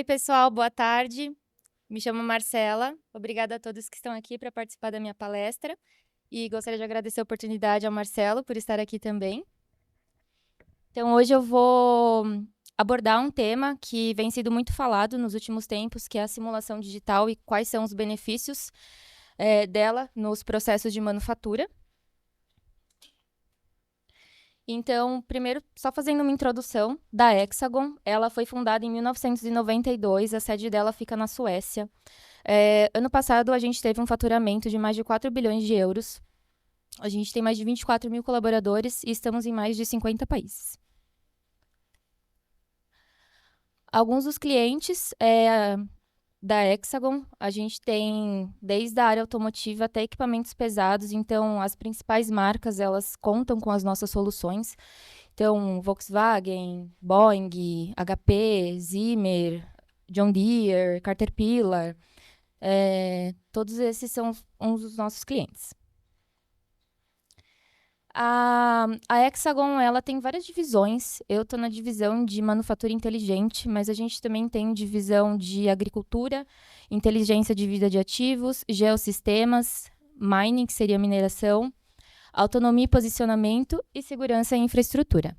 Oi, pessoal, boa tarde. Me chamo Marcela. Obrigada a todos que estão aqui para participar da minha palestra. E gostaria de agradecer a oportunidade ao Marcelo por estar aqui também. Então, hoje eu vou abordar um tema que vem sido muito falado nos últimos tempos, que é a simulação digital e quais são os benefícios dela nos processos de manufatura. Então, primeiro, só fazendo uma introdução da Hexagon, ela foi fundada em 1992, a sede dela fica na Suécia. Ano passado, a gente teve um faturamento de mais de 4 bilhões de euros. A gente tem mais de 24 mil colaboradores e estamos em mais de 50 países. Alguns dos clientes da Hexagon, a gente tem desde a área automotiva até equipamentos pesados, então as principais marcas, elas contam com as nossas soluções. Então, Volkswagen, Boeing, HP, Zimmer, John Deere, Caterpillar, todos esses são uns dos nossos clientes. A Hexagon, ela tem várias divisões. Eu estou na divisão de manufatura inteligente, mas a gente também tem divisão de agricultura, inteligência de vida de ativos, geossistemas, mining, que seria mineração, autonomia e posicionamento e segurança e infraestrutura.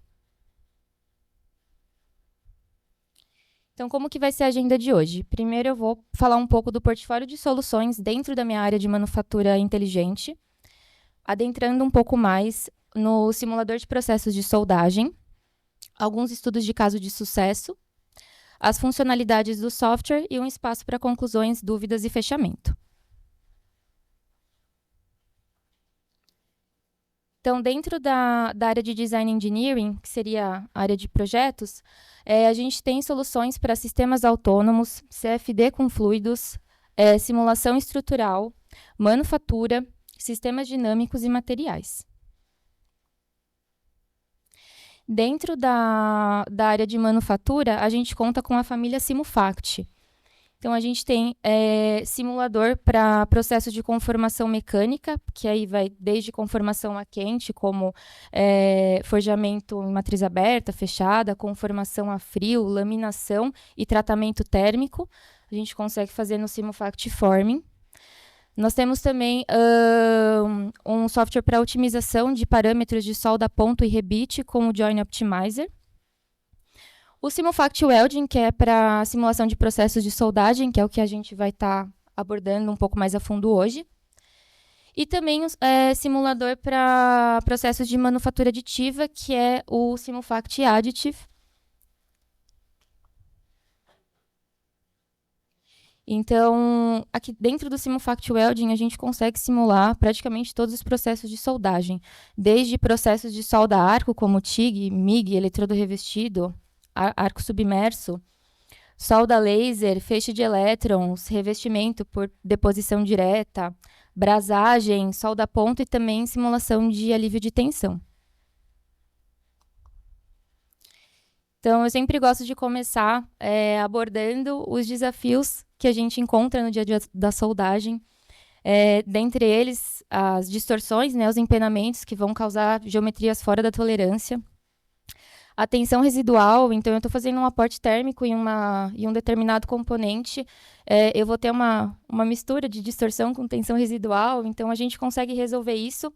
Então, como que vai ser a agenda de hoje? Primeiro, eu vou falar um pouco do portfólio de soluções dentro da minha área de manufatura inteligente, adentrando um pouco mais no simulador de processos de soldagem, alguns estudos de caso de sucesso, as funcionalidades do software e um espaço para conclusões, dúvidas e fechamento. Então, dentro da área de Design Engineering, que seria a área de projetos, a gente tem soluções para sistemas autônomos, CFD com fluidos, simulação estrutural, manufatura, sistemas dinâmicos e materiais. Dentro da área de manufatura, a gente conta com a família Simufact. Então, a gente tem simulador para processos de conformação mecânica, que aí vai desde conformação a quente, como forjamento em matriz aberta, fechada, conformação a frio, laminação e tratamento térmico. A gente consegue fazer no Simufact Forming. Nós temos também um software para otimização de parâmetros de solda ponto e rebite com o Join Optimizer. O Simufact Welding, que é para simulação de processos de soldagem, que é o que a gente vai estar abordando um pouco mais a fundo hoje. E também simulador para processos de manufatura aditiva, que é o Simufact Additive. Então, aqui dentro do Simufact Welding, a gente consegue simular praticamente todos os processos de soldagem, desde processos de solda a arco, como TIG, MIG, eletrodo revestido, arco submerso, solda laser, feixe de elétrons, revestimento por deposição direta, brasagem, solda ponto e também simulação de alívio de tensão. Então, eu sempre gosto de começar abordando os desafios que a gente encontra no dia a dia da soldagem. Dentre eles, as distorções, os empenamentos que vão causar geometrias fora da tolerância. A tensão residual, então eu estou fazendo um aporte térmico em um determinado componente, eu vou ter uma mistura de distorção com tensão residual, então a gente consegue resolver isso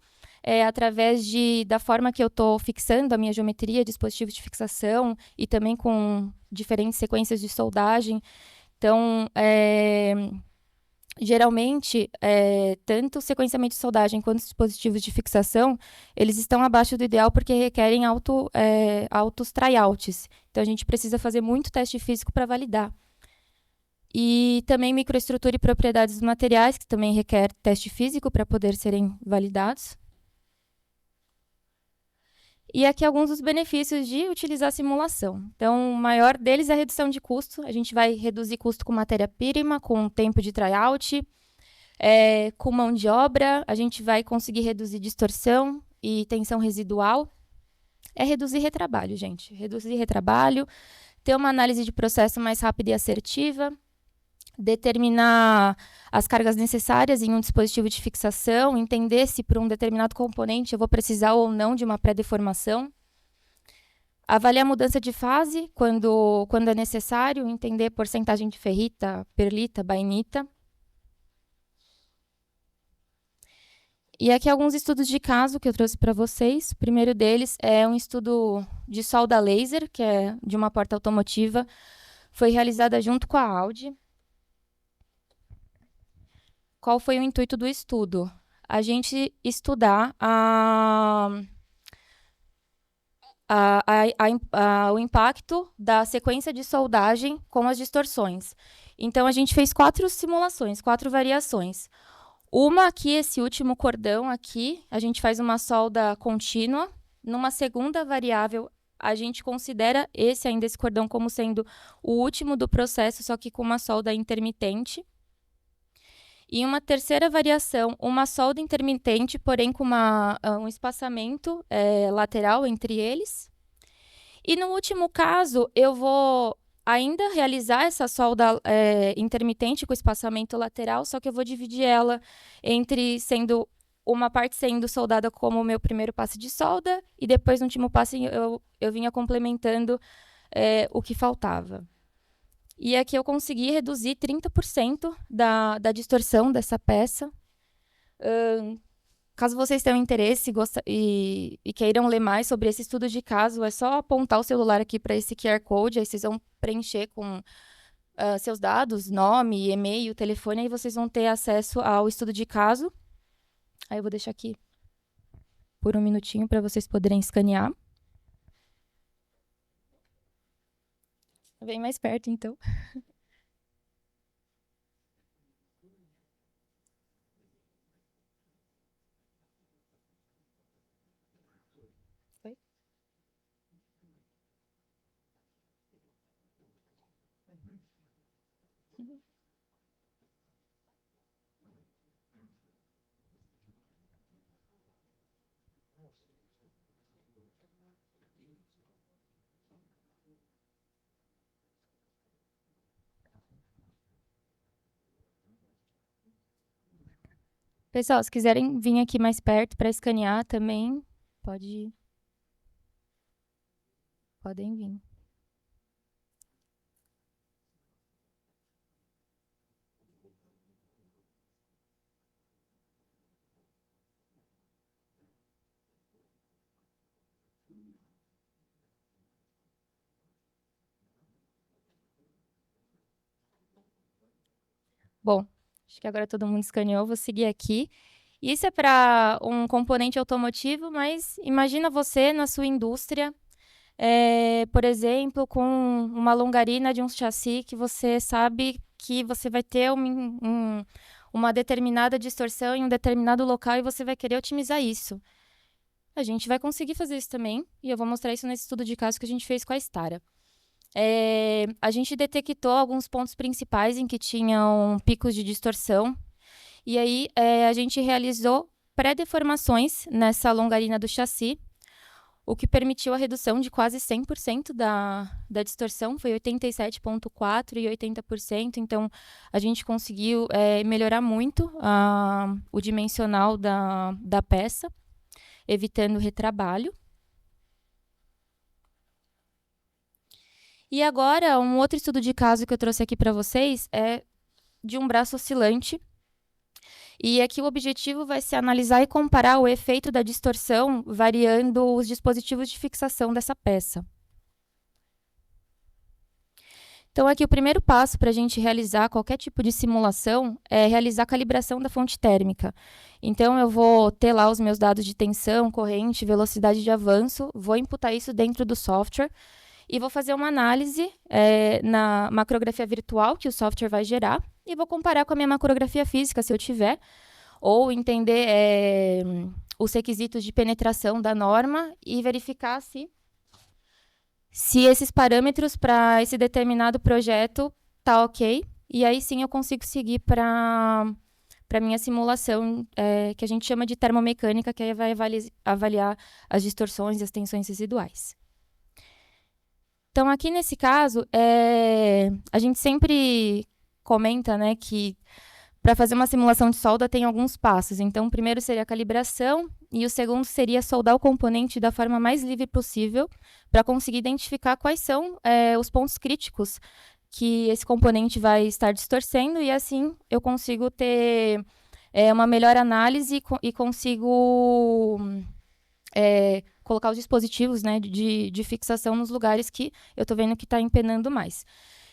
através da forma que eu estou fixando a minha geometria, dispositivos de fixação e também com diferentes sequências de soldagem. Então, geralmente, tanto o sequenciamento de soldagem quanto os dispositivos de fixação, eles estão abaixo do ideal porque requerem altos tryouts. Então, a gente precisa fazer muito teste físico para validar. E também microestrutura e propriedades dos materiais, que também requer teste físico para poder serem validados. E aqui alguns dos benefícios de utilizar a simulação. Então, o maior deles é a redução de custo. A gente vai reduzir custo com matéria-prima, com tempo de tryout, com mão de obra. A gente vai conseguir reduzir distorção e tensão residual. Reduzir retrabalho, gente. Reduzir retrabalho, ter uma análise de processo mais rápida e assertiva, determinar as cargas necessárias em um dispositivo de fixação, entender se para um determinado componente eu vou precisar ou não de uma pré-deformação. Avaliar a mudança de fase quando é necessário, entender porcentagem de ferrita, perlita, bainita. E aqui alguns estudos de caso que eu trouxe para vocês. O primeiro deles é um estudo de solda laser, que é de uma porta automotiva. Foi realizada junto com a Audi. Qual foi o intuito do estudo? A gente estudar o impacto da sequência de soldagem com as distorções. Então, a gente fez 4 simulações, 4 variações. Uma aqui, esse último cordão aqui, a gente faz uma solda contínua. Numa segunda variável, a gente considera esse cordão como sendo o último do processo, só que com uma solda intermitente. E uma terceira variação, uma solda intermitente, porém com um espaçamento lateral entre eles. E no último caso, eu vou ainda realizar essa solda intermitente com espaçamento lateral, só que eu vou dividir ela entre uma parte sendo soldada como o meu primeiro passe de solda, e depois, no último passe, eu vinha complementando o que faltava. E aqui eu consegui reduzir 30% da distorção dessa peça. Caso vocês tenham interesse e queiram ler mais sobre esse estudo de caso, é só apontar o celular aqui para esse QR Code, aí vocês vão preencher com seus dados, nome, e-mail, telefone, aí vocês vão ter acesso ao estudo de caso. Aí eu vou deixar aqui por um minutinho para vocês poderem escanear. Vem mais perto, então. Foi? Pessoal, se quiserem vir aqui mais perto para escanear também, podem vir. Bom, acho que agora todo mundo escaneou, vou seguir aqui. Isso é para um componente automotivo, mas imagina você na sua indústria, por exemplo, com uma longarina de um chassi que você sabe que você vai ter uma determinada distorção em um determinado local e você vai querer otimizar isso. A gente vai conseguir fazer isso também, e eu vou mostrar isso nesse estudo de caso que a gente fez com a Stara. A gente detectou alguns pontos principais em que tinham picos de distorção, e aí a gente realizou pré-deformações nessa longarina do chassi, o que permitiu a redução de quase 100% da distorção, foi 87,4% e 80%, então a gente conseguiu melhorar muito o dimensional da peça, evitando retrabalho. E agora, um outro estudo de caso que eu trouxe aqui para vocês é de um braço oscilante. E aqui o objetivo vai ser analisar e comparar o efeito da distorção variando os dispositivos de fixação dessa peça. Então, aqui o primeiro passo para a gente realizar qualquer tipo de simulação é realizar a calibração da fonte térmica. Então, eu vou ter lá os meus dados de tensão, corrente, velocidade de avanço, vou imputar isso dentro do software e vou fazer uma análise na macrografia virtual que o software vai gerar e vou comparar com a minha macrografia física, se eu tiver, ou entender os requisitos de penetração da norma e verificar se esses parâmetros para esse determinado projeto tá ok, e aí sim eu consigo seguir para a minha simulação, que a gente chama de termomecânica, que aí vai avaliar as distorções e as tensões residuais. Então, aqui nesse caso, a gente sempre comenta, né, que para fazer uma simulação de solda tem alguns passos. Então, o primeiro seria a calibração, e o segundo seria soldar o componente da forma mais livre possível para conseguir identificar quais são os pontos críticos que esse componente vai estar distorcendo e assim eu consigo ter uma melhor análise e consigo colocar os dispositivos, né, de fixação nos lugares que eu estou vendo que está empenando mais.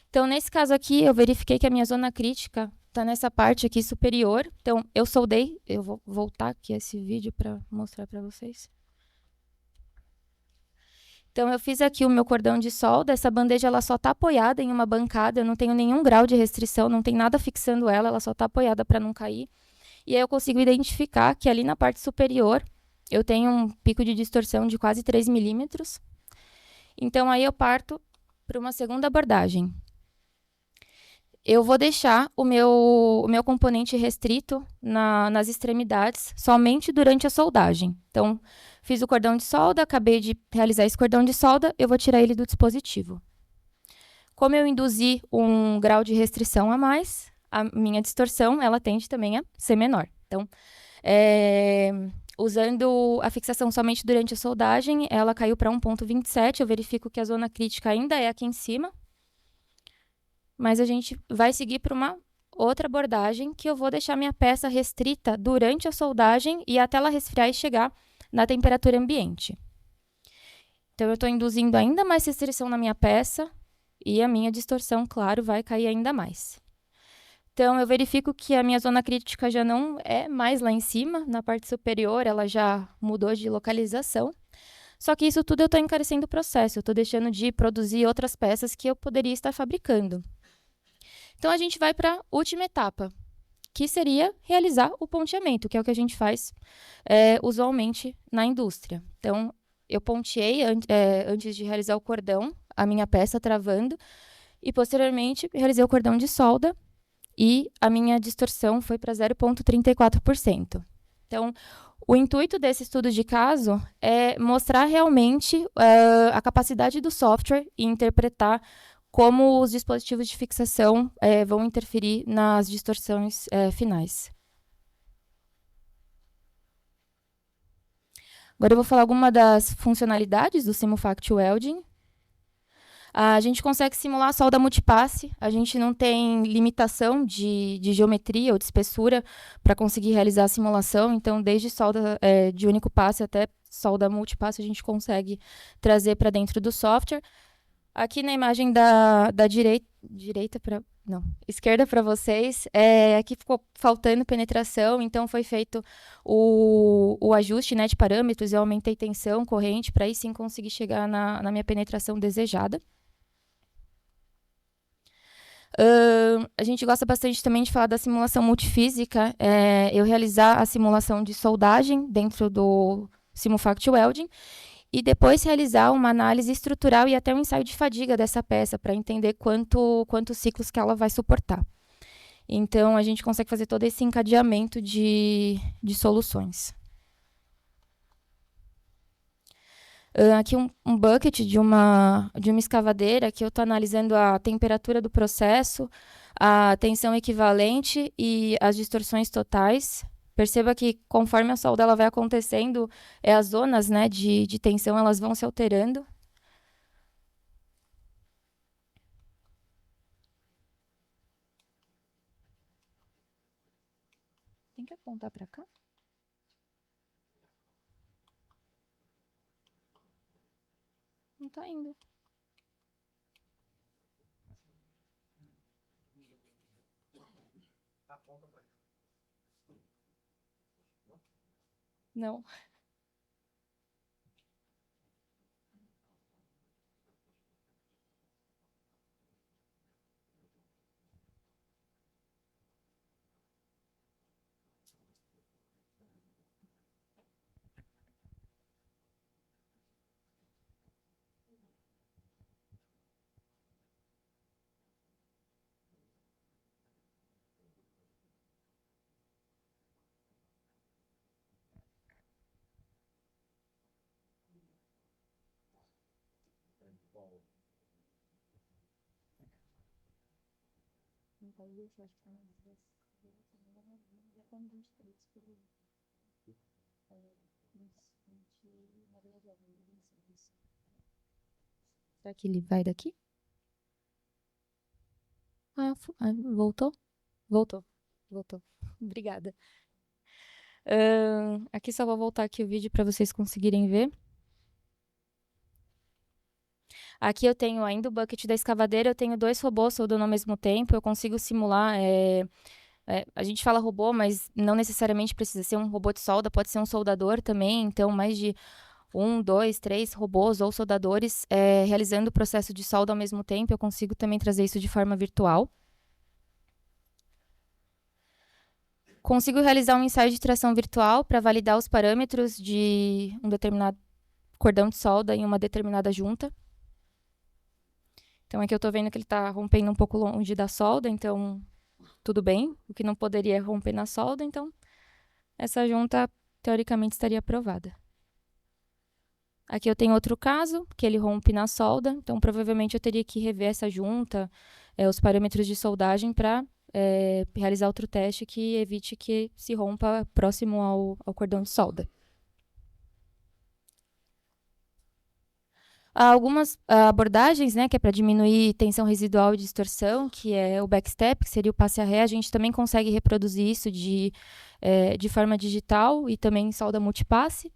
Então, nesse caso aqui, eu verifiquei que a minha zona crítica está nessa parte aqui superior. Então, eu soldei. Eu vou voltar aqui esse vídeo para mostrar para vocês. Então, eu fiz aqui o meu cordão de solda. Essa bandeja ela só está apoiada em uma bancada. Eu não tenho nenhum grau de restrição, não tem nada fixando ela. Ela só está apoiada para não cair. E aí eu consigo identificar que ali na parte superior eu tenho um pico de distorção de quase 3 milímetros. Então, aí eu parto para uma segunda abordagem. Eu vou deixar o meu componente restrito nas extremidades somente durante a soldagem. Então, fiz o cordão de solda, acabei de realizar esse cordão de solda, eu vou tirar ele do dispositivo. Como eu induzi um grau de restrição a mais, a minha distorção ela tende também a ser menor. Então, usando a fixação somente durante a soldagem, ela caiu para 1,27. Eu verifico que a zona crítica ainda é aqui em cima. Mas a gente vai seguir para uma outra abordagem que eu vou deixar minha peça restrita durante a soldagem e até ela resfriar e chegar na temperatura ambiente. Então, eu estou induzindo ainda mais restrição na minha peça e a minha distorção, claro, vai cair ainda mais. Então, eu verifico que a minha zona crítica já não é mais lá em cima, na parte superior, ela já mudou de localização. Só que isso tudo eu estou encarecendo o processo, eu estou deixando de produzir outras peças que eu poderia estar fabricando. Então, a gente vai para a última etapa, que seria realizar o ponteamento, que é o que a gente faz usualmente na indústria. Então, eu ponteei antes de realizar o cordão, a minha peça travando, e posteriormente realizei o cordão de solda e a minha distorção foi para 0,34%. Então, o intuito desse estudo de caso é mostrar realmente a capacidade do software e interpretar como os dispositivos de fixação vão interferir nas distorções finais. Agora eu vou falar alguma das funcionalidades do Simufact Welding. A gente consegue simular a solda multipasse, a gente não tem limitação de geometria ou de espessura para conseguir realizar a simulação, então desde solda de único passe até solda multipasse a gente consegue trazer para dentro do software. Aqui na imagem da esquerda para vocês, aqui ficou faltando penetração, então foi feito o ajuste, né, de parâmetros, eu aumentei tensão, corrente, para aí sim conseguir chegar na minha penetração desejada. A gente gosta bastante também de falar da simulação multifísica, eu realizar a simulação de soldagem dentro do Simufact Welding, e depois realizar uma análise estrutural e até um ensaio de fadiga dessa peça, para entender quantos ciclos que ela vai suportar. Então, a gente consegue fazer todo esse encadeamento de soluções. Aqui um bucket de uma escavadeira, que eu estou analisando a temperatura do processo, a tensão equivalente e as distorções totais. Perceba que conforme a solda ela vai acontecendo, as zonas, né, de tensão elas vão se alterando. Tem que apontar para cá? Não está indo. Não. Será que ele vai daqui? Voltou? Voltou. Voltou. Obrigada. Aqui só vou voltar aqui o vídeo para vocês conseguirem ver. Aqui eu tenho ainda o bucket da escavadeira, eu tenho 2 robôs soldando ao mesmo tempo, eu consigo simular. A gente fala robô, mas não necessariamente precisa ser um robô de solda, pode ser um soldador também, então mais de 1, 2, 3 robôs ou soldadores realizando o processo de solda ao mesmo tempo, eu consigo também trazer isso de forma virtual. Consigo realizar um ensaio de tração virtual para validar os parâmetros de um determinado cordão de solda em uma determinada junta. Então aqui eu estou vendo que ele está rompendo um pouco longe da solda, então tudo bem. O que não poderia romper na solda, então essa junta teoricamente estaria aprovada. Aqui eu tenho outro caso, que ele rompe na solda, então provavelmente eu teria que rever essa junta, os parâmetros de soldagem para realizar outro teste que evite que se rompa próximo ao cordão de solda. Há algumas abordagens, né, que é para diminuir tensão residual e distorção, que é o backstep, que seria o passe a ré. A gente também consegue reproduzir isso de forma digital e também em solda multipasse.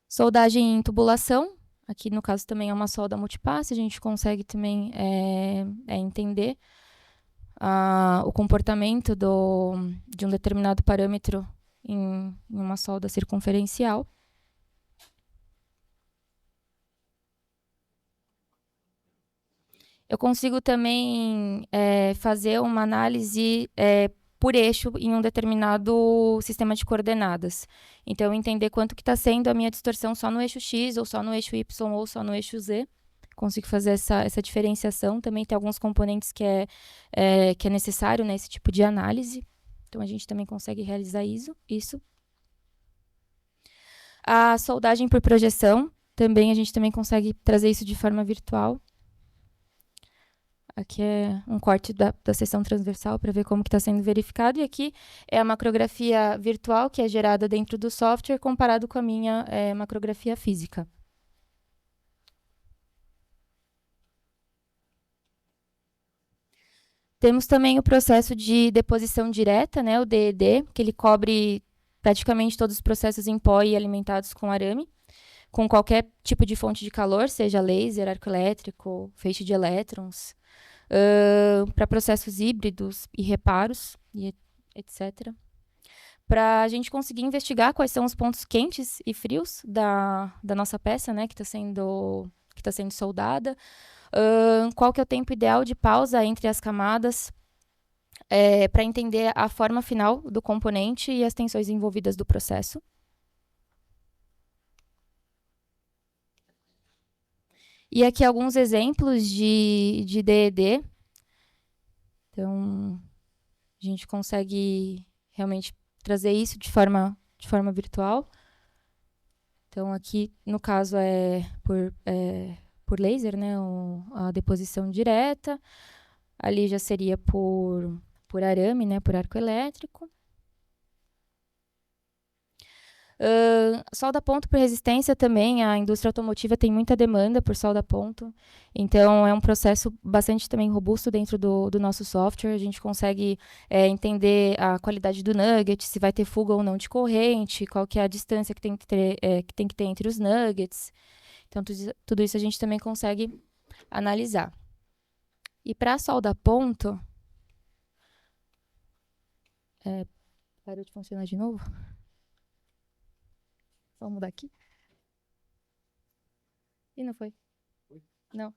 Soldagem em tubulação, aqui no caso também é uma solda multipasse, a gente consegue também entender o comportamento de um determinado parâmetro em uma solda circunferencial. Eu consigo também fazer uma análise por eixo em um determinado sistema de coordenadas. Então, entender quanto que está sendo a minha distorção só no eixo X, ou só no eixo Y, ou só no eixo Z. Consigo fazer essa diferenciação. Também tem alguns componentes que é necessário nesse tipo de análise. Então, a gente também consegue realizar isso. A soldagem por projeção, também a gente também consegue trazer isso de forma virtual. Aqui é um corte da seção transversal para ver como está sendo verificado. E aqui é a macrografia virtual que é gerada dentro do software comparado com a minha macrografia física. Temos também o processo de deposição direta, né, o DED, que ele cobre praticamente todos os processos em pó e alimentados com arame, com qualquer tipo de fonte de calor, seja laser, arco elétrico, feixe de elétrons, para processos híbridos e reparos, e etc. Para a gente conseguir investigar quais são os pontos quentes e frios da nossa peça, né, que está sendo soldada, qual que é o tempo ideal de pausa entre as camadas, para entender a forma final do componente e as tensões envolvidas do processo. E aqui alguns exemplos de DED. Então, a gente consegue realmente trazer isso de forma virtual. Então, aqui, no caso, é por laser, né, a deposição direta. Ali já seria por arame, né, por arco elétrico. Solda ponto por resistência também, a indústria automotiva tem muita demanda por solda ponto, então é um processo bastante também robusto dentro do nosso software, a gente consegue entender a qualidade do nugget, se vai ter fuga ou não de corrente, qual que é a distância que tem que ter entre os nuggets, então tudo isso a gente também consegue analisar. E para a solda ponto, parou de funcionar de novo? Vamos mudar aqui? E não foi? Não.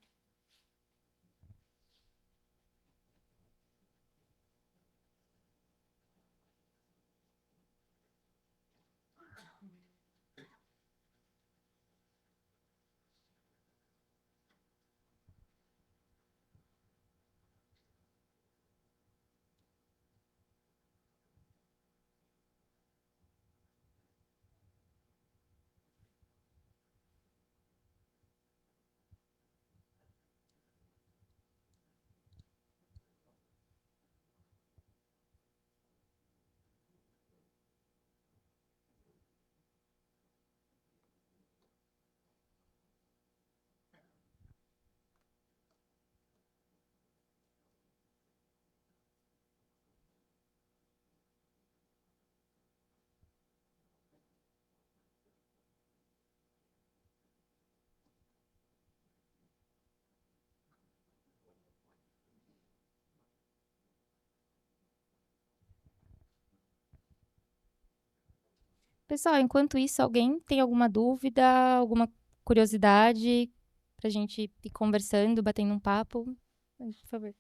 Pessoal, enquanto isso, alguém tem alguma dúvida, alguma curiosidade pra gente ir conversando, batendo um papo? Por favor.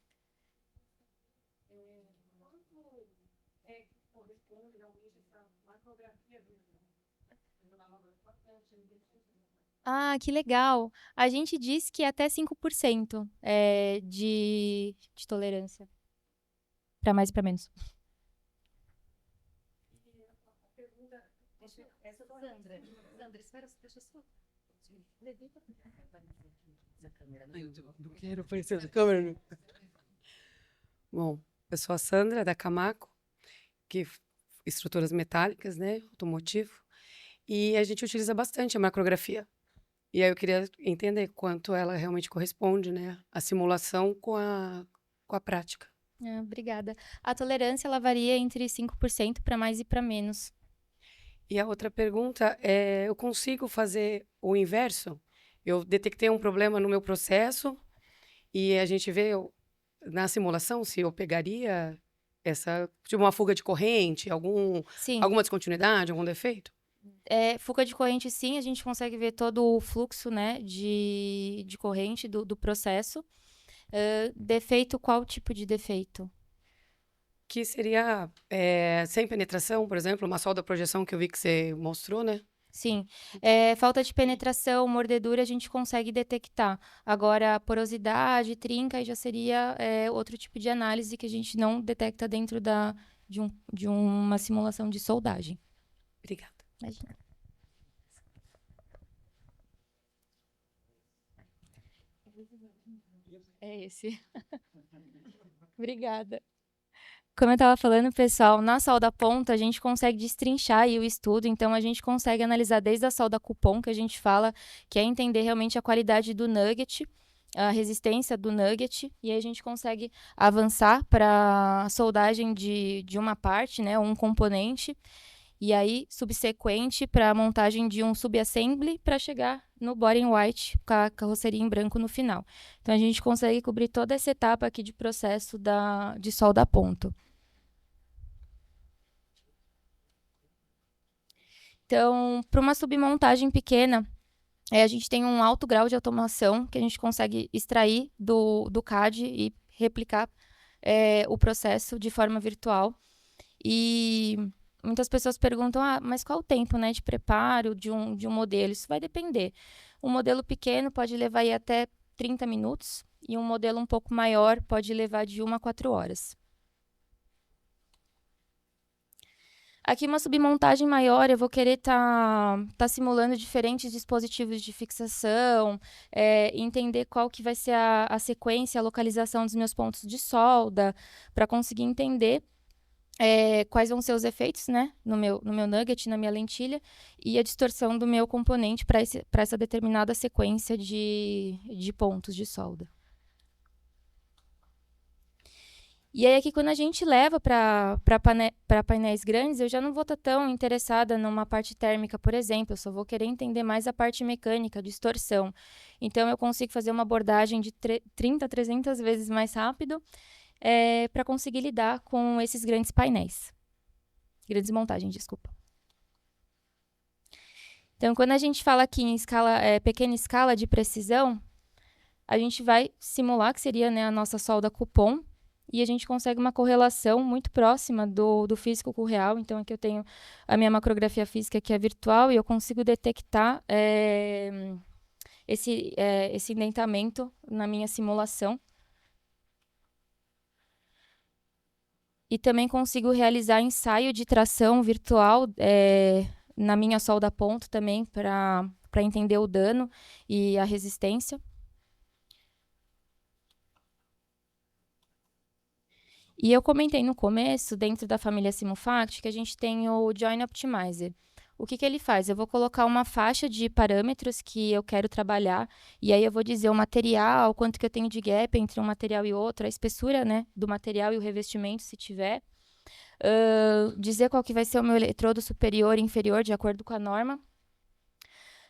Ah, que legal. A gente diz que até 5% de tolerância. Para mais e para menos. Sandra, espera, deixa eu só. Não quero aparecer na câmera. Bom, eu sou a Sandra, da Camaco, que estruturas metálicas, né, automotivo, e a gente utiliza bastante a macrografia. E aí eu queria entender quanto ela realmente corresponde, né, a simulação com a prática. Obrigada. A tolerância ela varia entre 5% para mais e para menos. E a outra pergunta é, eu consigo fazer o inverso? Eu detectei um problema no meu processo e a gente vê na simulação se eu pegaria essa, tipo uma fuga de corrente, Sim. alguma descontinuidade, algum defeito? Fuga de corrente, sim, a gente consegue ver todo o fluxo, né, de corrente do processo. Defeito, qual tipo de defeito? Que seria sem penetração, por exemplo, uma solda projeção que eu vi que você mostrou, né? Sim. Falta de penetração, mordedura, a gente consegue detectar. Agora, porosidade, trinca, aí já seria outro tipo de análise que a gente não detecta dentro de uma simulação de soldagem. Obrigada. Imagina. É esse. Obrigada. Como eu estava falando, pessoal, na solda ponta a gente consegue destrinchar aí o estudo, então a gente consegue analisar desde a solda cupom, que a gente fala, que é entender realmente a qualidade do nugget, a resistência do nugget, e aí a gente consegue avançar para a soldagem de uma parte, né, um componente, e aí subsequente para a montagem de um subassembly para chegar no body in white, com a carroceria em branco no final. Então a gente consegue cobrir toda essa etapa aqui de processo de solda a ponto. Então, para uma submontagem pequena, a gente tem um alto grau de automação que a gente consegue extrair do CAD e replicar o processo de forma virtual. E muitas pessoas perguntam, mas qual o tempo, né, de preparo de um modelo? Isso vai depender. Um modelo pequeno pode levar aí até 30 minutos e um modelo um pouco maior pode levar de 1 a 4 horas. Aqui uma submontagem maior, eu vou querer tá simulando diferentes dispositivos de fixação, entender qual que vai ser a sequência, a localização dos meus pontos de solda, para conseguir entender quais vão ser os efeitos, né, no meu nugget, na minha lentilha, e a distorção do meu componente para essa determinada sequência de pontos de solda. E aí, aqui, quando a gente leva para painéis grandes, eu já não vou estar tão interessada numa parte térmica, por exemplo, eu só vou querer entender mais a parte mecânica, distorção. Então, eu consigo fazer uma abordagem de 30 a 300 vezes mais rápido para conseguir lidar com esses grandes painéis. Grandes montagens, desculpa. Então, quando a gente fala aqui em pequena escala de precisão, a gente vai simular, que seria, né, a nossa solda cupom, e a gente consegue uma correlação muito próxima do físico com o real. Então, aqui eu tenho a minha macrografia física, que é virtual, e eu consigo detectar esse indentamento na minha simulação. E também consigo realizar ensaio de tração virtual na minha solda ponto também, para entender o dano e a resistência. E eu comentei no começo, dentro da família Simufact, que a gente tem o Join Optimizer. O que ele faz? Eu vou colocar uma faixa de parâmetros que eu quero trabalhar, e aí eu vou dizer o material, quanto que eu tenho de gap entre um material e outro, a espessura, né, do material e o revestimento, se tiver. Dizer qual que vai ser o meu eletrodo superior e inferior, de acordo com a norma.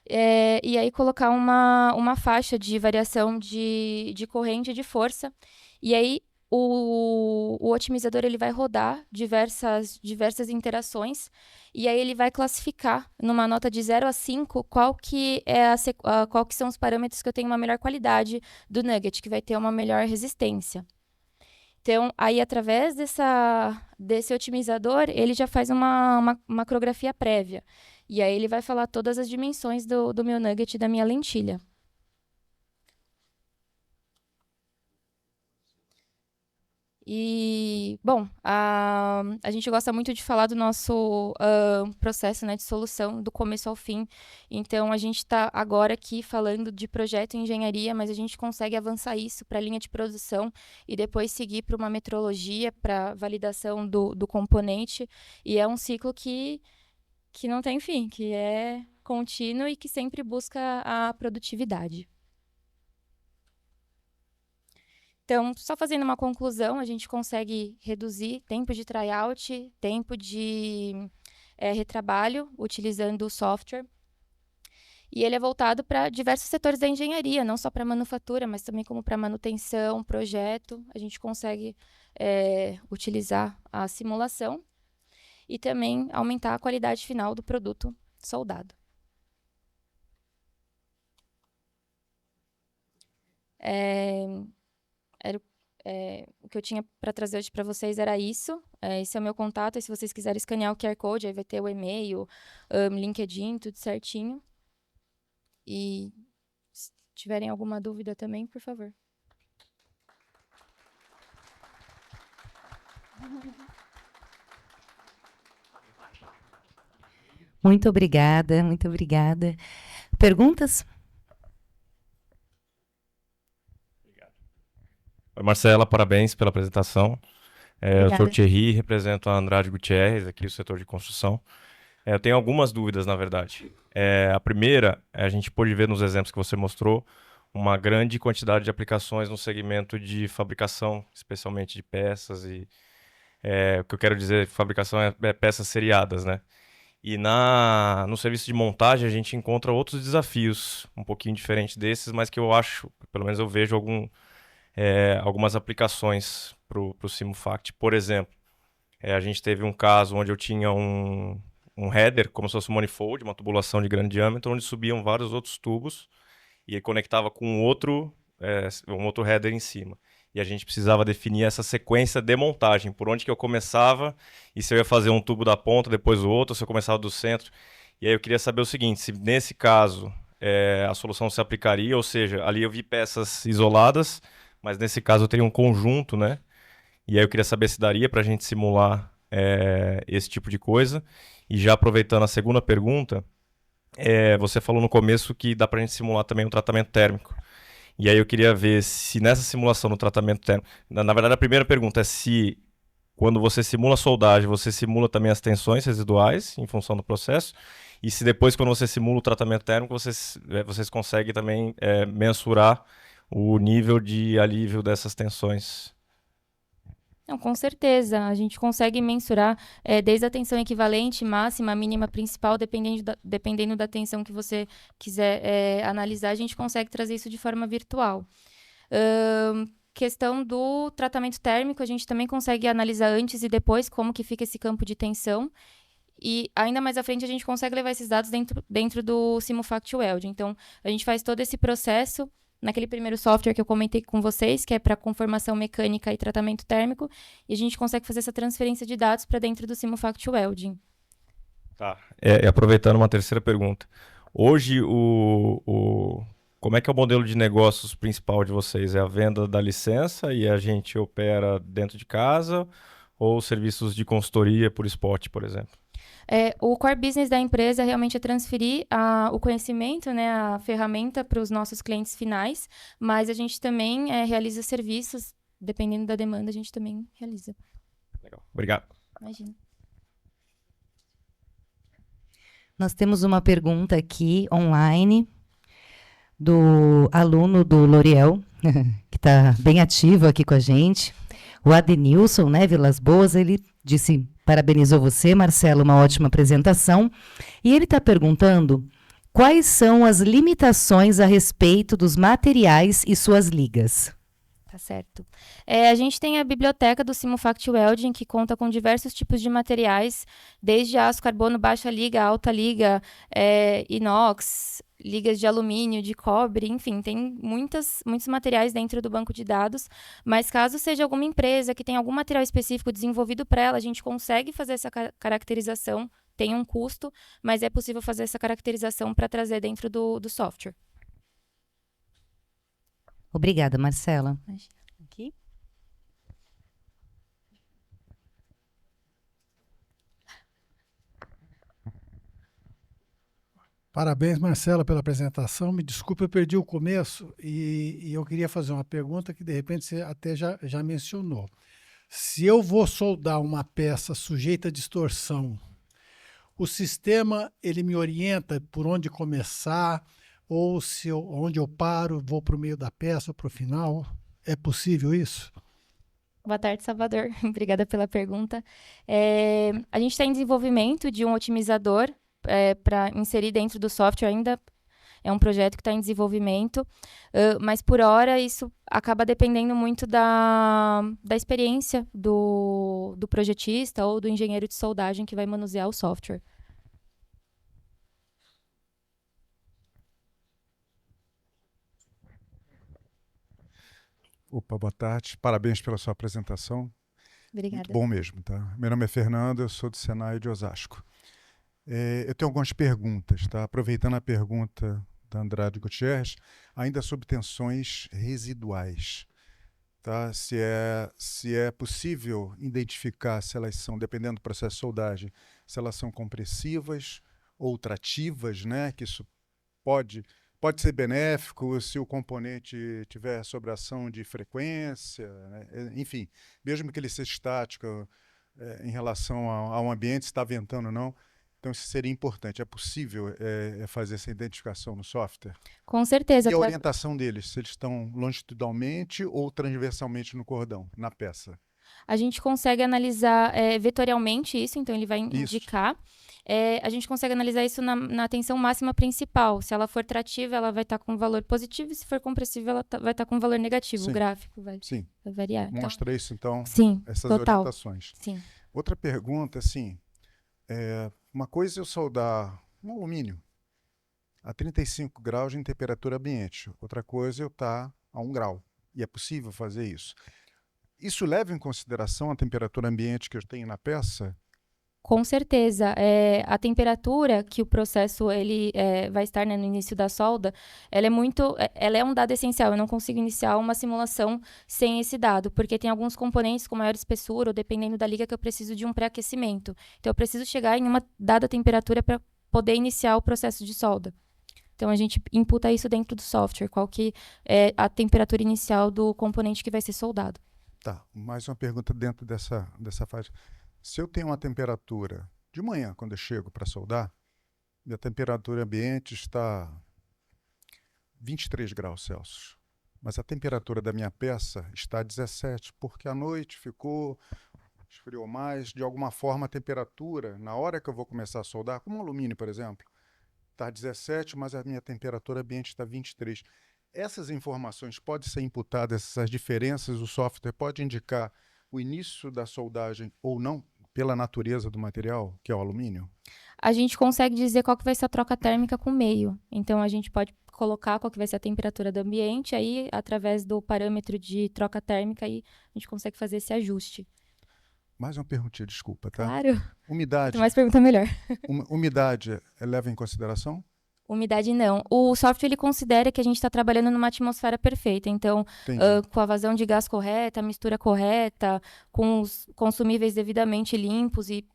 E aí colocar uma faixa de variação de corrente e de força. E aí o otimizador ele vai rodar diversas interações e aí ele vai classificar numa nota de 0 a 5 qual que são os parâmetros que eu tenho uma melhor qualidade do nugget, que vai ter uma melhor resistência. Então, aí através desse otimizador, ele já faz uma macrografia prévia. E aí ele vai falar todas as dimensões do meu nugget e da minha lentilha. E, bom, a gente gosta muito de falar do nosso processo, né, de solução, do começo ao fim. Então, a gente está agora aqui falando de projeto em engenharia, mas a gente consegue avançar isso para a linha de produção e depois seguir para uma metrologia, para validação do componente. E é um ciclo que não tem fim, que é contínuo e que sempre busca a produtividade. Então, só fazendo uma conclusão, a gente consegue reduzir tempo de tryout, tempo de retrabalho, utilizando o software. E ele é voltado para diversos setores da engenharia, não só para manufatura, mas também como para manutenção, projeto. A gente consegue utilizar a simulação e também aumentar a qualidade final do produto soldado. O que eu tinha para trazer hoje para vocês era isso. Esse é o meu contato. E se vocês quiserem escanear o QR Code, aí vai ter o e-mail, LinkedIn, tudo certinho. E se tiverem alguma dúvida também, por favor. Muito obrigada, muito obrigada. Perguntas? Oi, Marcela, parabéns pela apresentação. Eu sou o Thierry, represento a Andrade Gutierrez, aqui o setor de construção. Eu tenho algumas dúvidas, na verdade. A primeira, a gente pôde ver nos exemplos que você mostrou, uma grande quantidade de aplicações no segmento de fabricação, especialmente de peças. E o que eu quero dizer, fabricação é peças seriadas, né? E no serviço de montagem a gente encontra outros desafios, um pouquinho diferentes desses, mas que eu acho, pelo menos eu vejo algumas aplicações para o Simufact. Por exemplo, a gente teve um caso onde eu tinha um header, como se fosse um manifold, uma tubulação de grande diâmetro, onde subiam vários outros tubos e aí conectava com um outro header em cima. E a gente precisava definir essa sequência de montagem, por onde que eu começava e se eu ia fazer um tubo da ponta, depois o outro, se eu começava do centro. E aí eu queria saber o seguinte, se nesse caso a solução se aplicaria, ou seja, ali eu vi peças isoladas, mas nesse caso eu teria um conjunto, né? E aí eu queria saber se daria para a gente simular esse tipo de coisa. E já aproveitando a segunda pergunta, você falou no começo que dá para a gente simular também um tratamento térmico. E aí eu queria ver se nessa simulação do tratamento térmico... Na verdade, a primeira pergunta é se, quando você simula a soldagem, você simula também as tensões residuais em função do processo. E se depois, quando você simula o tratamento térmico, vocês conseguem também mensurar o nível de alívio dessas tensões. Não, com certeza. A gente consegue mensurar desde a tensão equivalente, máxima, mínima, principal, dependendo da tensão que você quiser analisar, a gente consegue trazer isso de forma virtual. Questão do tratamento térmico, a gente também consegue analisar antes e depois como que fica esse campo de tensão. E ainda mais à frente a gente consegue levar esses dados dentro do Simufact Weld. Então, a gente faz todo esse processo naquele primeiro software que eu comentei com vocês, que é para conformação mecânica e tratamento térmico, e a gente consegue fazer essa transferência de dados para dentro do Simufact Welding. Tá. Aproveitando uma terceira pergunta. Hoje, como é que é o modelo de negócios principal de vocês? É a venda da licença e a gente opera dentro de casa ou serviços de consultoria por spot, por exemplo? O core business da empresa realmente é transferir o conhecimento, né, a ferramenta para os nossos clientes finais, mas a gente também realiza serviços, dependendo da demanda, a gente também realiza. Legal, obrigado. Imagina. Nós temos uma pergunta aqui online do aluno do L'Oréal, que está bem ativo aqui com a gente. O Adenilson, né, Vilas Boas, ele disse, parabenizou você, Marcelo, uma ótima apresentação. E ele está perguntando quais são as limitações a respeito dos materiais e suas ligas. Tá certo. A gente tem a biblioteca do Simufact Welding, que conta com diversos tipos de materiais, desde aço, carbono, baixa liga, alta liga, inox, ligas de alumínio, de cobre, enfim, tem muitos materiais dentro do banco de dados, mas caso seja alguma empresa que tem algum material específico desenvolvido para ela, a gente consegue fazer essa caracterização, tem um custo, mas é possível fazer essa caracterização para trazer dentro do software. Obrigada, Marcela. Aqui. Parabéns, Marcela, pela apresentação. Me desculpe, eu perdi o começo e eu queria fazer uma pergunta que, de repente, você até já mencionou. Se eu vou soldar uma peça sujeita a distorção, o sistema ele me orienta por onde começar, ou onde eu paro, vou para o meio da peça ou para o final? É possível isso? Boa tarde, Salvador. Obrigada pela pergunta. A gente está em desenvolvimento de um otimizador para inserir dentro do software. Ainda é um projeto que está em desenvolvimento, mas por hora isso acaba dependendo muito da experiência do projetista ou do engenheiro de soldagem que vai manusear o software. Opa, boa tarde. Parabéns pela sua apresentação. Obrigada. Muito bom mesmo, tá? Meu nome é Fernando, eu sou do Senai de Osasco. Eu tenho algumas perguntas, tá? Aproveitando a pergunta da Andrade Gutierrez, ainda sobre tensões residuais, tá? Se é possível identificar se elas são, dependendo do processo de soldagem, se elas são compressivas ou trativas, né? Que isso pode ser benéfico se o componente tiver sobração de frequência, né? Enfim, mesmo que ele seja estático em relação ao ambiente, se está ventando ou não. Então, isso seria importante. É possível fazer essa identificação no software? Com certeza. E a orientação deles, se eles estão longitudinalmente ou transversalmente no cordão, na peça? A gente consegue analisar vetorialmente isso, então ele vai indicar. A gente consegue analisar isso na tensão máxima principal. Se ela for trativa, ela vai estar com valor positivo, e se for compressiva, ela vai estar com valor negativo. Sim. O gráfico vai variar. Mostra isso, então, sim, essas total. orientações. Sim. Outra pergunta, assim, uma coisa é eu soldar um alumínio a 35 graus em temperatura ambiente. Outra coisa é eu estar a 1 grau. E é possível fazer isso. Isso leva em consideração a temperatura ambiente que eu tenho na peça? Com certeza. A temperatura que o processo vai estar, né, no início da solda, ela é um dado essencial. Eu não consigo iniciar uma simulação sem esse dado, porque tem alguns componentes com maior espessura, ou dependendo da liga, que eu preciso de um pré-aquecimento. Então, eu preciso chegar em uma dada temperatura para poder iniciar o processo de solda. Então, a gente imputa isso dentro do software, qual que é a temperatura inicial do componente que vai ser soldado. Tá, mais uma pergunta dentro dessa fase. Se eu tenho uma temperatura de manhã, quando eu chego para soldar, minha temperatura ambiente está 23 graus Celsius, mas a temperatura da minha peça está 17, porque à noite esfriou mais. De alguma forma, a temperatura, na hora que eu vou começar a soldar, como alumínio, por exemplo, está 17, mas a minha temperatura ambiente está 23. Essas informações podem ser imputadas, essas diferenças, o software pode indicar o início da soldagem ou não, pela natureza do material, que é o alumínio? A gente consegue dizer qual que vai ser a troca térmica com o meio. Então, a gente pode colocar qual que vai ser a temperatura do ambiente, aí, através do parâmetro de troca térmica, aí a gente consegue fazer esse ajuste. Mais uma perguntinha, desculpa, tá? Claro. Umidade. Tem mais pergunta melhor. Umidade leva em consideração? Umidade não. O software ele considera que a gente está trabalhando numa atmosfera perfeita. Então, com a vazão de gás correta, a mistura correta, com os consumíveis devidamente limpos e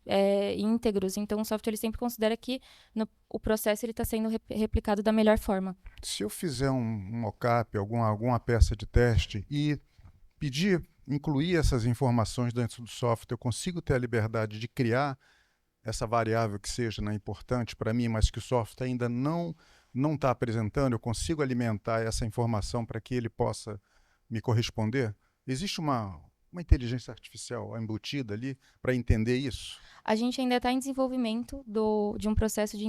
íntegros. Então, o software ele sempre considera que o processo está sendo replicado da melhor forma. Se eu fizer um mockup, alguma peça de teste e incluir essas informações dentro do software, eu consigo ter a liberdade de criar essa variável que seja, né, importante para mim, mas que o software ainda não está apresentando, eu consigo alimentar essa informação para que ele possa me corresponder? Existe uma inteligência artificial embutida ali para entender isso? A gente ainda está em desenvolvimento de um processo de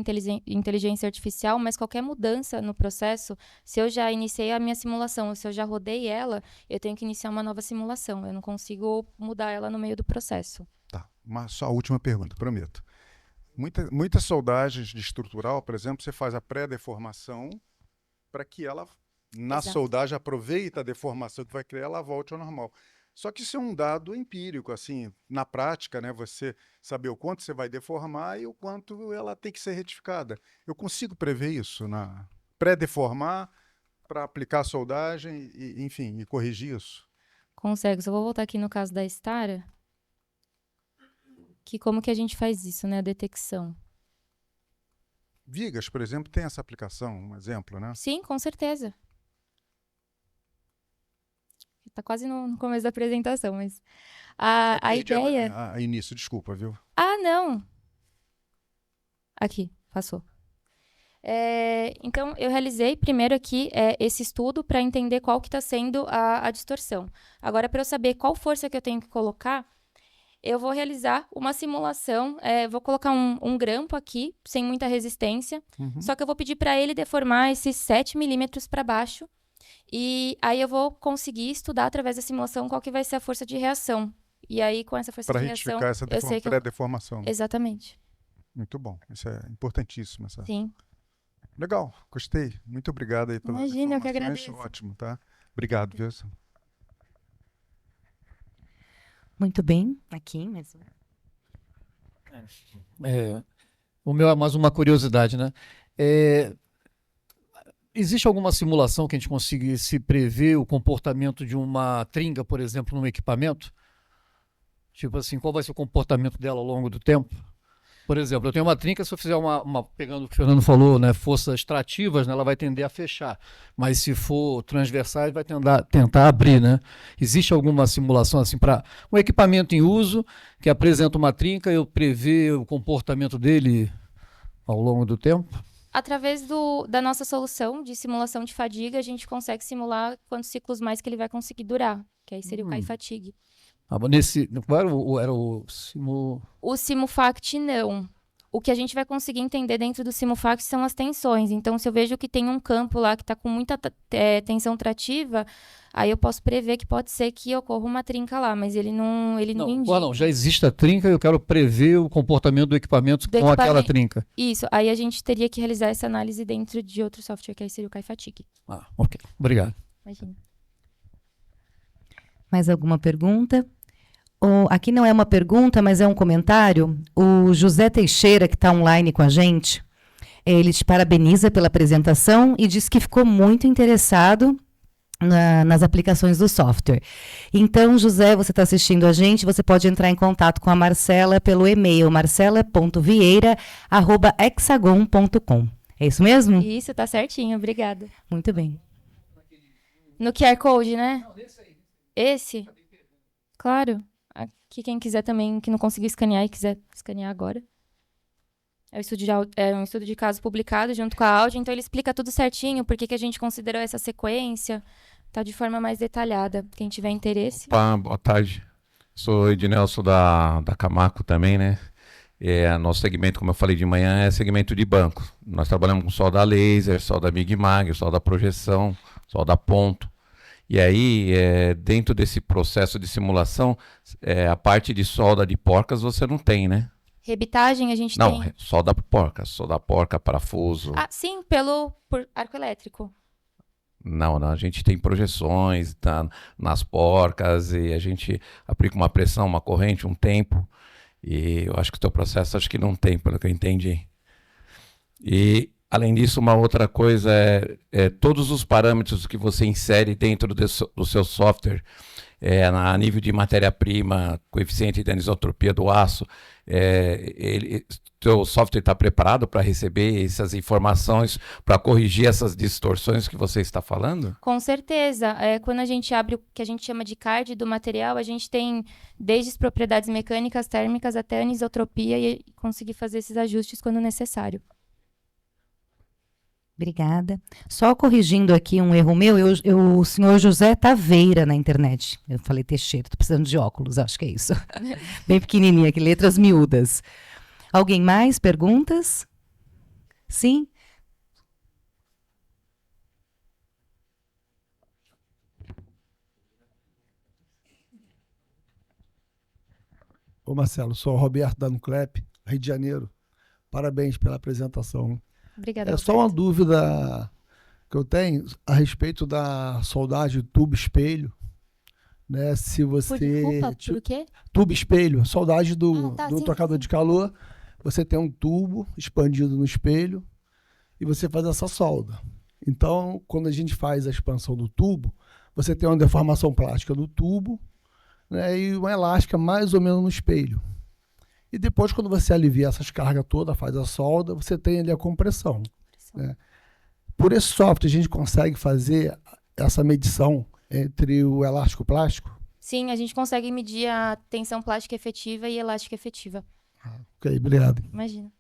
inteligência artificial, mas qualquer mudança no processo, se eu já iniciei a minha simulação, ou se eu já rodei ela, eu tenho que iniciar uma nova simulação. Eu não consigo mudar ela no meio do processo. Tá, só a última pergunta, prometo. Muitas soldagens de estrutural, por exemplo, você faz a pré-deformação para que ela, na Exato. soldagem, aproveita a deformação que vai criar, ela volte ao normal. Só que isso é um dado empírico, assim, na prática, né? Você saber o quanto você vai deformar e o quanto ela tem que ser retificada. Eu consigo prever isso na pré-deformar para aplicar a soldagem e, enfim, e corrigir isso? Consegue. Só vou voltar aqui no caso da Stara, que como que a gente faz isso, né? A detecção. Vigas, por exemplo, tem essa aplicação, um exemplo, né? Sim, com certeza. Tá quase no começo da apresentação, mas a Perdi ideia... a início, desculpa, viu? Ah, não! Aqui, passou. Então, eu realizei primeiro aqui esse estudo para entender qual que está sendo a distorção. Agora, para eu saber qual força que eu tenho que colocar, eu vou realizar uma simulação, vou colocar um grampo aqui, sem muita resistência, só que eu vou pedir para ele deformar esses 7 milímetros para baixo, e aí eu vou conseguir estudar através da simulação qual que vai ser a força de reação. E aí, com essa força Para de reação, retificar essa eu sei que pré-deformação. Exatamente. Muito bom, isso é importantíssimo. Sim. Legal, gostei. Muito obrigado aí pelas Imagina, eu que informações. agradeço. Ótimo, tá? Obrigado, viu? Muito bem. Aqui, mas... O meu é mais uma curiosidade, né? Existe alguma simulação que a gente conseguisse prever o comportamento de uma trinca, por exemplo, num equipamento? Tipo assim, qual vai ser o comportamento dela ao longo do tempo? Por exemplo, eu tenho uma trinca, se eu fizer pegando o que o Fernando falou, né, forças extrativas, né, ela vai tender a fechar. Mas se for transversais, vai tentar abrir, né? Existe alguma simulação assim para um equipamento em uso que apresenta uma trinca, eu prever o comportamento dele ao longo do tempo? Através da nossa solução de simulação de fadiga, a gente consegue simular quantos ciclos mais que ele vai conseguir durar, que aí seria o CAI-fatigue. Qual era o O Simufact, não. O que a gente vai conseguir entender dentro do Simufact são as tensões. Então, se eu vejo que tem um campo lá que está com muita tensão trativa, aí eu posso prever que pode ser que ocorra uma trinca lá, mas ele não indica. Não, já existe a trinca, eu quero prever o comportamento do equipamento com aquela trinca. Isso, aí a gente teria que realizar essa análise dentro de outro software, que aí seria o CAI-fatigue. Ok. Obrigado. Imagina. Mais alguma pergunta? Aqui não é uma pergunta, mas é um comentário. O José Teixeira, que está online com a gente, ele te parabeniza pela apresentação e diz que ficou muito interessado nas aplicações do software. Então, José, você está assistindo a gente, você pode entrar em contato com a Marcela pelo e-mail marcela.vieira@hexagon.com. É isso mesmo? Isso, tá certinho, obrigada. Muito bem. No QR Code, né? Não, esse? Claro. Aqui quem quiser também, que não conseguiu escanear e quiser escanear agora. É um estudo de caso publicado junto com a áudio, então ele explica tudo certinho, por que a gente considerou essa sequência, tá de forma mais detalhada. Quem tiver interesse. Opa, boa tarde. Sou Ednelson da Camaco também, né? Nosso segmento, como eu falei de manhã, é segmento de banco. Nós trabalhamos com solda laser, solda Big Mag, solda projeção, solda ponto. E aí, dentro desse processo de simulação, a parte de solda de porcas você não tem, né? Rebitagem a gente tem. Não, solda porca, parafuso. Ah, sim, por arco elétrico. Não, a gente tem projeções nas porcas e a gente aplica uma pressão, uma corrente, um tempo. E eu acho que o teu processo acho que não tem, pelo que eu entendi. E além disso, uma outra coisa é todos os parâmetros que você insere dentro do seu software, a nível de matéria-prima, coeficiente de anisotropia do aço, seu software está preparado para receber essas informações, para corrigir essas distorções que você está falando? Com certeza. Quando a gente abre o que a gente chama de card do material, a gente tem desde as propriedades mecânicas, térmicas, até anisotropia e conseguir fazer esses ajustes quando necessário. Obrigada. Só corrigindo aqui um erro meu, o senhor José Taveira na internet. Eu falei Teixeira, estou precisando de óculos, acho que é isso. Bem pequenininha aqui, letras miúdas. Alguém mais? Perguntas? Sim? Ô Marcelo, sou o Roberto da Nuclep, Rio de Janeiro. Parabéns pela apresentação. Obrigada. É só uma dúvida que eu tenho a respeito da soldagem tubo-espelho, né? Se você... Desculpa, por o quê? Tubo-espelho, soldagem do sim, trocador sim. de calor. Você tem um tubo expandido no espelho e você faz essa solda. Então, quando a gente faz a expansão do tubo, você tem uma deformação plástica do tubo, né, e uma elástica mais ou menos no espelho. E depois, quando você alivia essas cargas todas, faz a solda, você tem ali a compressão. Né? Por esse software, a gente consegue fazer essa medição entre o elástico plástico? Sim, a gente consegue medir a tensão plástica efetiva e elástica efetiva. Ok, obrigado. Imagina.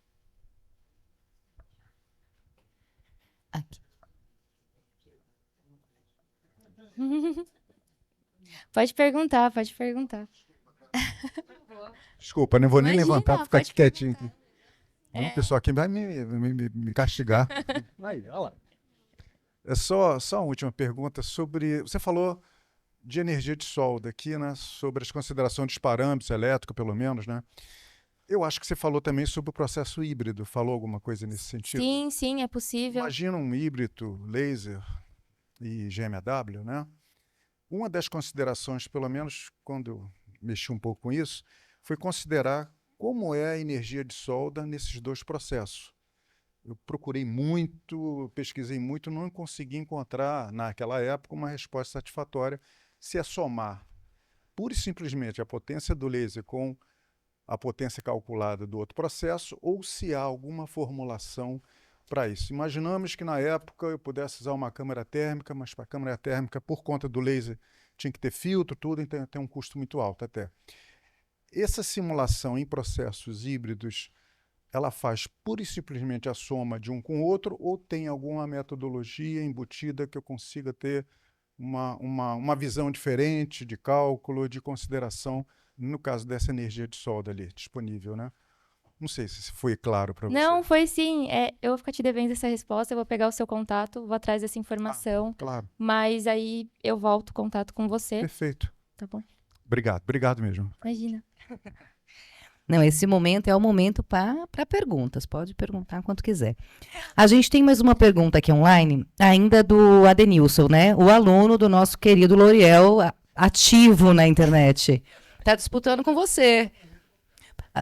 Aqui. Pode perguntar, pode perguntar. Desculpa, não vou nem Imagina, levantar para ficar pode aqui quietinho. É. O pessoal aqui vai me castigar. Aí, olha lá. É só uma última pergunta sobre... Você falou de energia de solda aqui, né? Sobre as considerações dos parâmetros elétricos, pelo menos, né? Eu acho que você falou também sobre o processo híbrido. Falou alguma coisa nesse sentido? Sim, sim, é possível. Imagina um híbrido laser e GMAW, né? Uma das considerações, pelo menos quando eu mexi um pouco com isso, foi considerar como é a energia de solda nesses dois processos. Eu procurei muito, pesquisei muito, não consegui encontrar, naquela época, uma resposta satisfatória se é somar pura e simplesmente a potência do laser com a potência calculada do outro processo ou se há alguma formulação para isso. Imaginamos que na época eu pudesse usar uma câmara térmica, mas para a câmara térmica, por conta do laser, tinha que ter filtro, tudo, então tem um custo muito alto até. Essa simulação em processos híbridos, ela faz pura e simplesmente a soma de um com o outro ou tem alguma metodologia embutida que eu consiga ter uma visão diferente de cálculo, de consideração, no caso dessa energia de solda ali disponível, né? Não sei se foi claro para você. Não, foi sim. Eu vou ficar te devendo essa resposta, eu vou pegar o seu contato, vou atrás dessa informação. Claro. Mas aí eu volto o contato com você. Perfeito. Tá bom? Obrigado mesmo. Imagina. Não, esse momento é o momento para perguntas. Pode perguntar quanto quiser. A gente tem mais uma pergunta aqui online, ainda do Adenilson, né? O aluno do nosso querido L'Oréal, ativo na internet. Está disputando com você.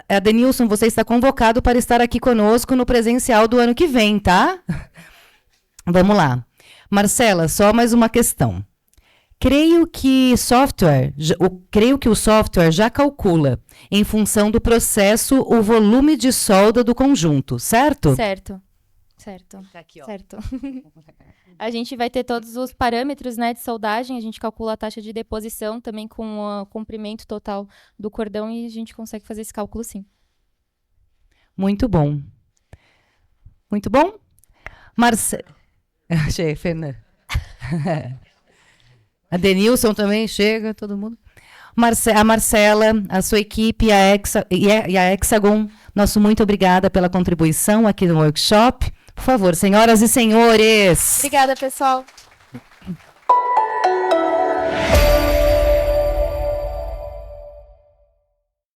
Adenilson, você está convocado para estar aqui conosco no presencial do ano que vem, tá? Vamos lá. Marcela, só mais uma questão. Creio que o software já calcula, em função do processo, o volume de solda do conjunto, certo? Certo. Tá aqui, ó. Certo. A gente vai ter todos os parâmetros, né, de soldagem, a gente calcula a taxa de deposição também com o comprimento total do cordão e a gente consegue fazer esse cálculo sim. Muito bom. Muito bom? Achei, Fernanda. A Denilson também chega, todo mundo. A Marcela, a sua equipe e a Hexagon, nosso muito obrigada pela contribuição aqui no workshop. Por favor, senhoras e senhores. Obrigada, pessoal.